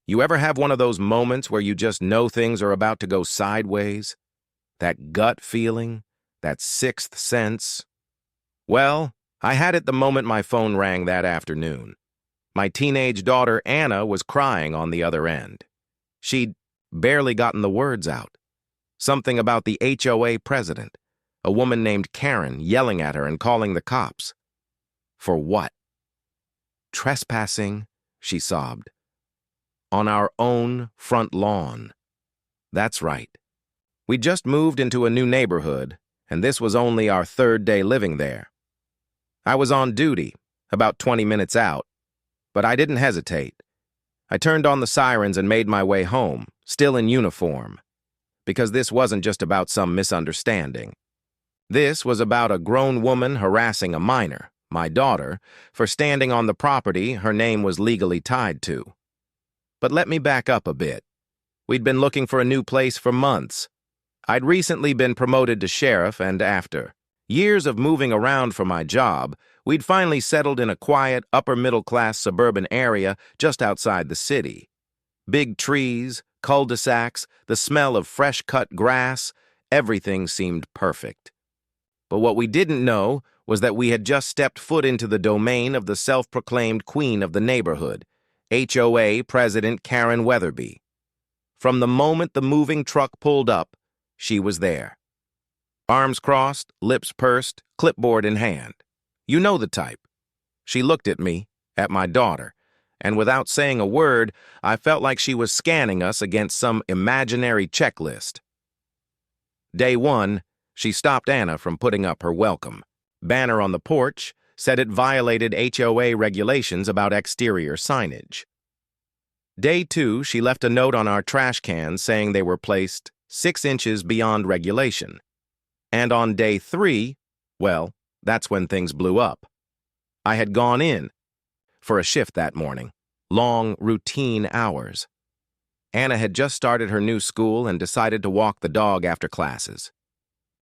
You ever have one of those moments where you just know things are about to go sideways? That gut feeling? That sixth sense? Well, I had it the moment my phone rang that afternoon. My teenage daughter, Anna, was crying on the other end. She'd barely gotten the words out. Something about the HOA president, a woman named Karen, yelling at her and calling the cops. For what? Trespassing, she sobbed. On our own front lawn. That's right. We just moved into a new neighborhood, and this was only our third day living there. I was on duty, about 20 minutes out, but I didn't hesitate. I turned on the sirens and made my way home, still in uniform, because this wasn't just about some misunderstanding. This was about a grown woman harassing a minor, my daughter, for standing on the property her name was legally tied to. But let me back up a bit. We'd been looking for a new place for months. I'd recently been promoted to sheriff, and after years of moving around for my job, we'd finally settled in a quiet, upper-middle-class suburban area just outside the city. Big trees, cul-de-sacs, the smell of fresh-cut grass, everything seemed perfect. But what we didn't know was that we had just stepped foot into the domain of the self-proclaimed queen of the neighborhood, HOA President Karen Weatherby. From the moment the moving truck pulled up, she was there. Arms crossed, lips pursed, clipboard in hand. You know the type. She looked at me, at my daughter, and without saying a word, I felt like she was scanning us against some imaginary checklist. Day one, she stopped Anna from putting up her welcome. Banner on the porch said it violated HOA regulations about exterior signage. Day two, she left a note on our trash cans saying they were placed 6 inches beyond regulation. And on day three, well, that's when things blew up. I had gone in for a shift that morning, long, routine hours. Anna had just started her new school and decided to walk the dog after classes.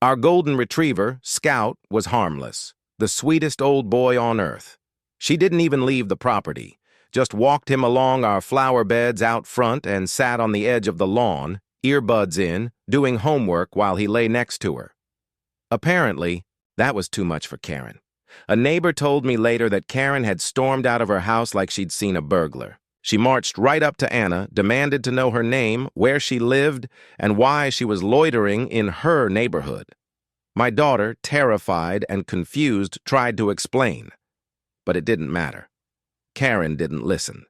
Our golden retriever, Scout, was harmless, the sweetest old boy on earth. She didn't even leave the property, just walked him along our flower beds out front and sat on the edge of the lawn, earbuds in, doing homework while he lay next to her. Apparently, that was too much for Karen. A neighbor told me later that Karen had stormed out of her house like she'd seen a burglar. She marched right up to Anna, demanded to know her name, where she lived, and why she was loitering in her neighborhood. My daughter, terrified and confused, tried to explain. But it didn't matter. Karen didn't listen.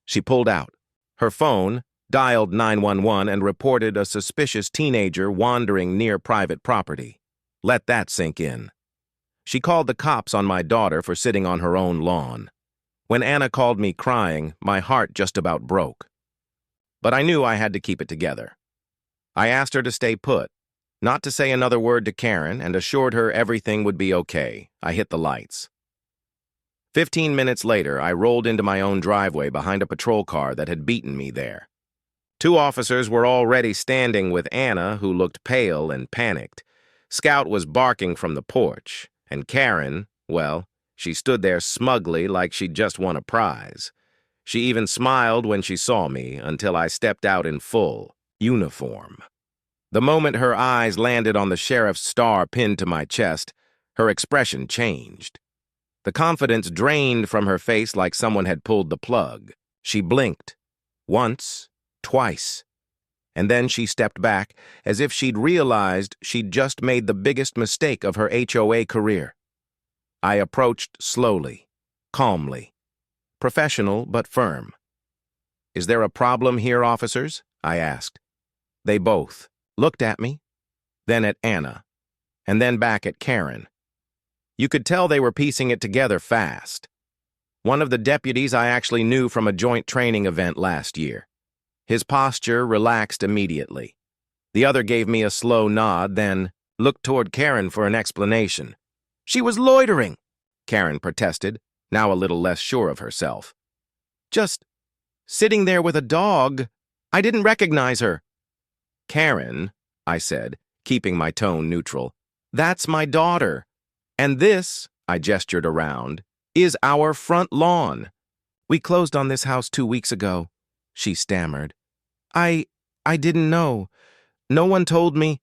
She pulled out. Her phone dialed 911 and reported a suspicious teenager wandering near private property. Let that sink in. She called the cops on my daughter for sitting on her own lawn. When Anna called me crying, my heart just about broke. But I knew I had to keep it together. I asked her to stay put, not to say another word to Karen, and assured her everything would be okay. I hit the lights. 15 minutes later, I rolled into my own driveway behind a patrol car that had beaten me there. 2 officers were already standing with Anna, who looked pale and panicked. Scout was barking from the porch, and Karen, well, she stood there smugly like she'd just won a prize. She even smiled when she saw me until I stepped out in full uniform. The moment her eyes landed on the sheriff's star pinned to my chest, her expression changed. The confidence drained from her face like someone had pulled the plug. She blinked. Once, twice. And then she stepped back, as if she'd realized she'd just made the biggest mistake of her HOA career. I approached slowly, calmly, professional but firm. "Is there a problem here, officers?" I asked. They both looked at me, then at Anna, and then back at Karen. You could tell they were piecing it together fast. One of the deputies I actually knew from a joint training event last year. His posture relaxed immediately. The other gave me a slow nod, then looked toward Karen for an explanation. "She was loitering," Karen protested, now a little less sure of herself. "Just sitting there with a dog. I didn't recognize her." "Karen," I said, keeping my tone neutral, "that's my daughter. And this," I gestured around, "is our front lawn. We closed on this house 2 weeks ago. she stammered. I didn't know. No one told me.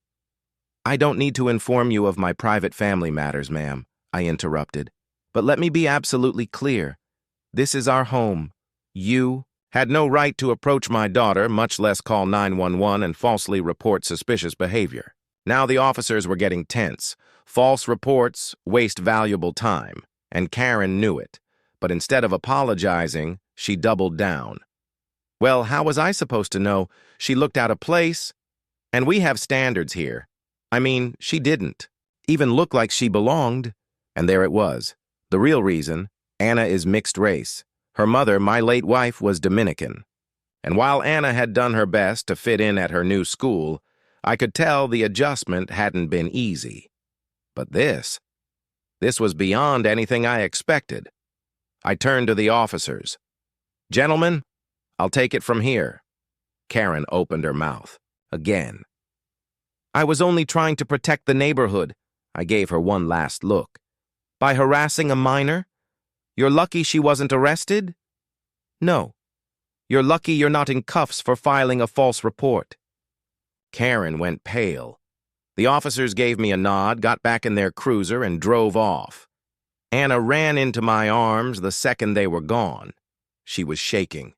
I don't need to inform you of my private family matters, ma'am, I interrupted. But let me be absolutely clear. This is our home. You had no right to approach my daughter, much less call 911 and falsely report suspicious behavior. Now the officers were getting tense. False reports waste valuable time, and Karen knew it. But instead of apologizing, she doubled down. Well, how was I supposed to know? She looked out of place. And we have standards here. I mean, she didn't even look like she belonged. And there it was. The real reason, Anna is mixed race. Her mother, my late wife, was Dominican. And while Anna had done her best to fit in at her new school, I could tell the adjustment hadn't been easy. But this was beyond anything I expected. I turned to the officers. Gentlemen, I'll take it from here. Karen opened her mouth. Again. I was only trying to protect the neighborhood. I gave her one last look. By harassing a minor? You're lucky she wasn't arrested? No. You're lucky you're not in cuffs for filing a false report. Karen went pale. The officers gave me a nod, got back in their cruiser, and drove off. Anna ran into my arms the second they were gone. She was shaking.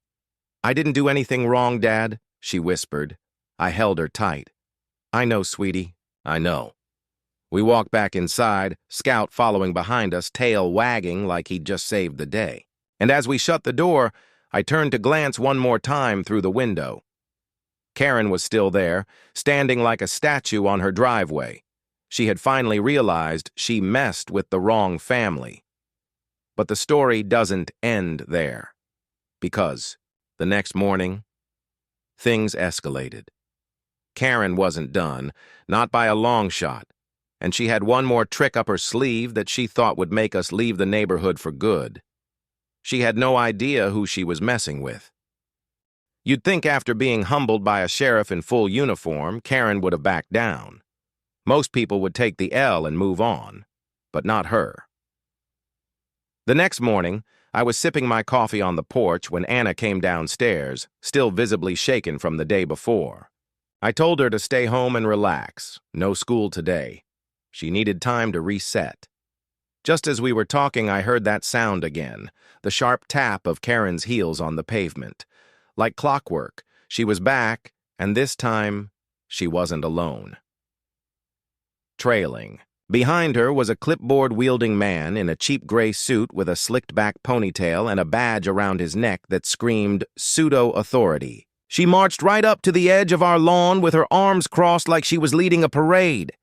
I didn't do anything wrong, Dad, she whispered. I held her tight. I know, sweetie. I know. We walked back inside, Scout following behind us, tail wagging like he'd just saved the day. And as we shut the door, I turned to glance one more time through the window. Karen was still there, standing like a statue on her driveway. She had finally realized she messed with the wrong family. But the story doesn't end there. Because the next morning, things escalated. Karen wasn't done, not by a long shot, and she had one more trick up her sleeve that she thought would make us leave the neighborhood for good. She had no idea who she was messing with. You'd think after being humbled by a sheriff in full uniform, Karen would have backed down. Most people would take the L and move on, but not her. The next morning, I was sipping my coffee on the porch when Anna came downstairs, still visibly shaken from the day before. I told her to stay home and relax. No school today. She needed time to reset. Just as we were talking, I heard that sound again, the sharp tap of Karen's heels on the pavement. Like clockwork, she was back, and this time, she wasn't alone. Trailing. Behind her was a clipboard-wielding man in a cheap gray suit with a slicked-back ponytail and a badge around his neck that screamed pseudo-authority. She marched right up to the edge of our lawn with her arms crossed like she was leading a parade.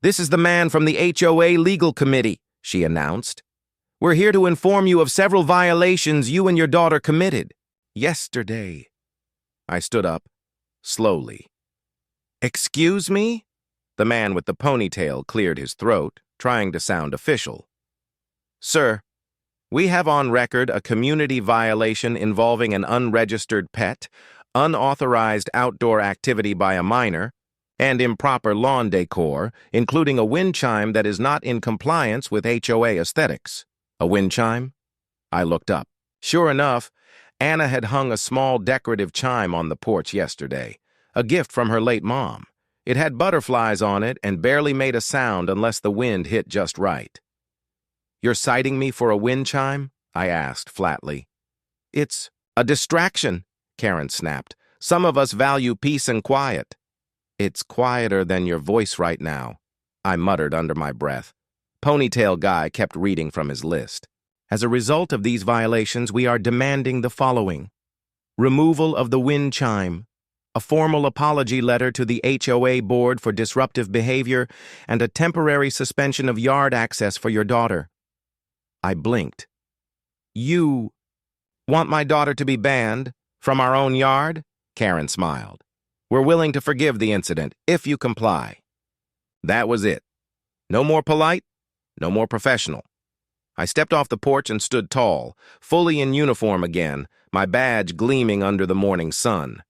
"This is the man from the HOA Legal Committee," she announced. "We're here to inform you of several violations you and your daughter committed yesterday." I stood up, slowly. "Excuse me?" The man with the ponytail cleared his throat, trying to sound official. "Sir, we have on record a community violation involving an unregistered pet, unauthorized outdoor activity by a minor, and improper lawn decor, including a wind chime that is not in compliance with HOA aesthetics." A wind chime? I looked up. Sure enough, Anna had hung a small decorative chime on the porch yesterday, a gift from her late mom. It had butterflies on it and barely made a sound unless the wind hit just right. "You're citing me for a wind chime?" I asked flatly. "It's a distraction," Karen snapped. "Some of us value peace and quiet." "It's quieter than your voice right now," I muttered under my breath. Ponytail guy kept reading from his list. "As a result of these violations, we are demanding the following: removal of the wind chime, a formal apology letter to the HOA board for disruptive behavior, and a temporary suspension of yard access for your daughter." I blinked. "You want my daughter to be banned from our own yard?" Karen smiled. "We're willing to forgive the incident if you comply." That was it. No more polite, no more professional. I stepped off the porch and stood tall, fully in uniform again, my badge gleaming under the morning sun.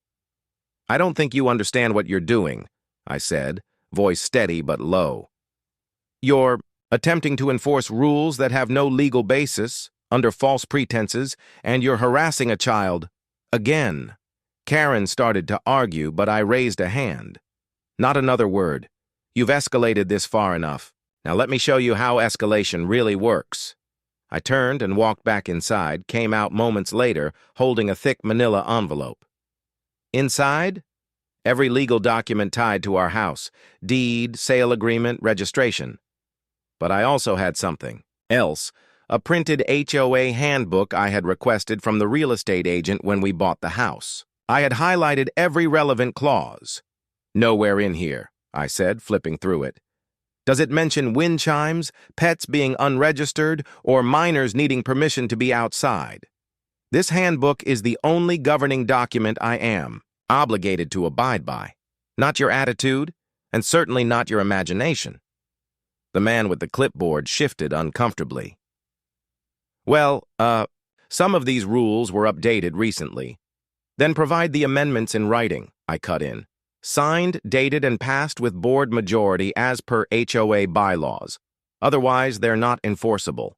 "I don't think you understand what you're doing," I said, voice steady but low. "You're attempting to enforce rules that have no legal basis, under false pretenses, and you're harassing a child." Again, Karen started to argue, but I raised a hand. Not another word. You've escalated this far enough. Now let me show you how escalation really works. I turned and walked back inside, came out moments later, holding a thick manila envelope. Inside, every legal document tied to our house: deed, sale agreement, registration. But I also had something else, a printed HOA handbook I had requested from the real estate agent when we bought the house. I had highlighted every relevant clause. Nowhere in here, I said, flipping through it. Does it mention wind chimes, pets being unregistered, or minors needing permission to be outside? This handbook is the only governing document I am obligated to abide by. Not your attitude, and certainly not your imagination. The man with the clipboard shifted uncomfortably. Well, some of these rules were updated recently. Then provide the amendments in writing, I cut in. Signed, dated, and passed with board majority as per HOA bylaws. Otherwise, they're not enforceable.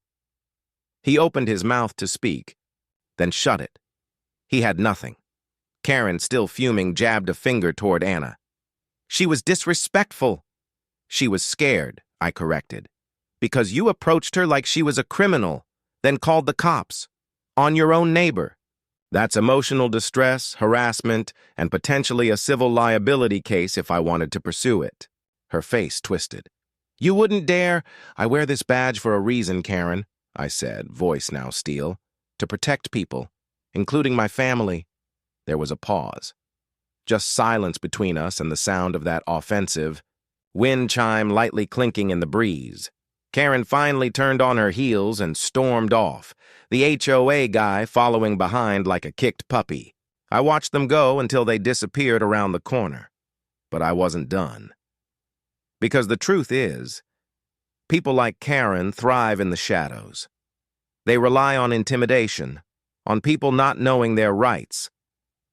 He opened his mouth to speak, then shut it. He had nothing. Karen, still fuming, jabbed a finger toward Anna. She was disrespectful. She was scared, I corrected, because you approached her like she was a criminal, then called the cops. On your own neighbor. That's emotional distress, harassment, and potentially a civil liability case if I wanted to pursue it. Her face twisted. You wouldn't dare. I wear this badge for a reason, Karen, I said, voice now steel. To protect people, including my family. There was a pause. Just silence between us and the sound of that offensive wind chime lightly clinking in the breeze. Karen finally turned on her heels and stormed off, the HOA guy following behind like a kicked puppy. I watched them go until they disappeared around the corner. But I wasn't done. Because the truth is, people like Karen thrive in the shadows. They rely on intimidation, on people not knowing their rights.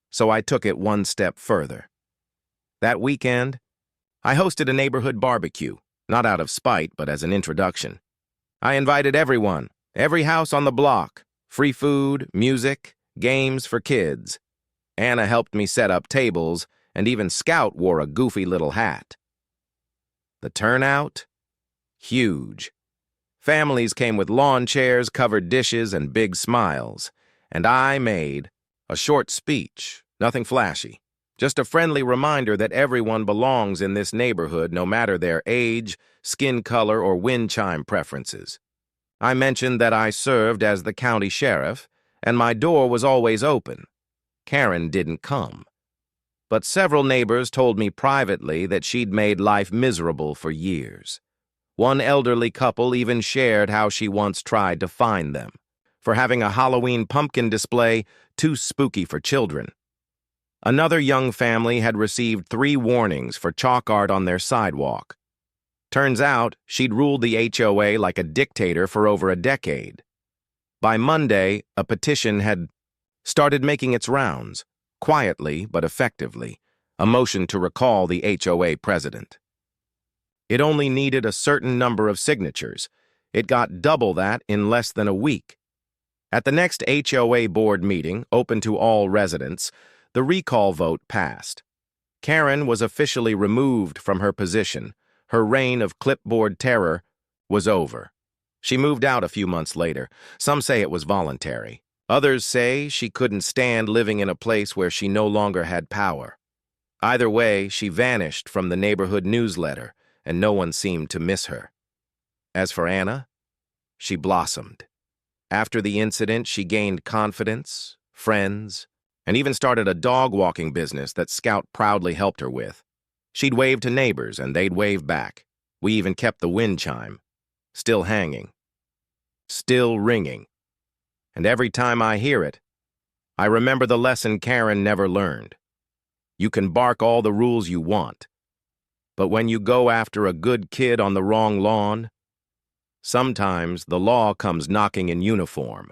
So I took it one step further. That weekend, I hosted a neighborhood barbecue. Not out of spite, but as an introduction. I invited everyone, every house on the block, free food, music, games for kids. Anna helped me set up tables, and even Scout wore a goofy little hat. The turnout? Huge. Families came with lawn chairs, covered dishes, and big smiles, and I made a short speech, nothing flashy. Just a friendly reminder that everyone belongs in this neighborhood no matter their age, skin color, or wind chime preferences. I mentioned that I served as the county sheriff, and my door was always open. Karen didn't come. But several neighbors told me privately that she'd made life miserable for years. One elderly couple even shared how she once tried to fine them for having a Halloween pumpkin display too spooky for children. Another young family had received 3 warnings for chalk art on their sidewalk. Turns out, she'd ruled the HOA like a dictator for over a decade. By Monday, a petition had started making its rounds, quietly but effectively, a motion to recall the HOA president. It only needed a certain number of signatures. It got double that in less than a week. At the next HOA board meeting, open to all residents, the recall vote passed. Karen was officially removed from her position. Her reign of clipboard terror was over. She moved out a few months later. Some say it was voluntary. Others say she couldn't stand living in a place where she no longer had power. Either way, she vanished from the neighborhood newsletter, and no one seemed to miss her. As for Anna, she blossomed. After the incident, she gained confidence, friends, and even started a dog-walking business that Scout proudly helped her with. She'd wave to neighbors, and they'd wave back. We even kept the wind chime. Still hanging. Still ringing. And every time I hear it, I remember the lesson Karen never learned. You can bark all the rules you want, but when you go after a good kid on the wrong lawn, sometimes the law comes knocking in uniform.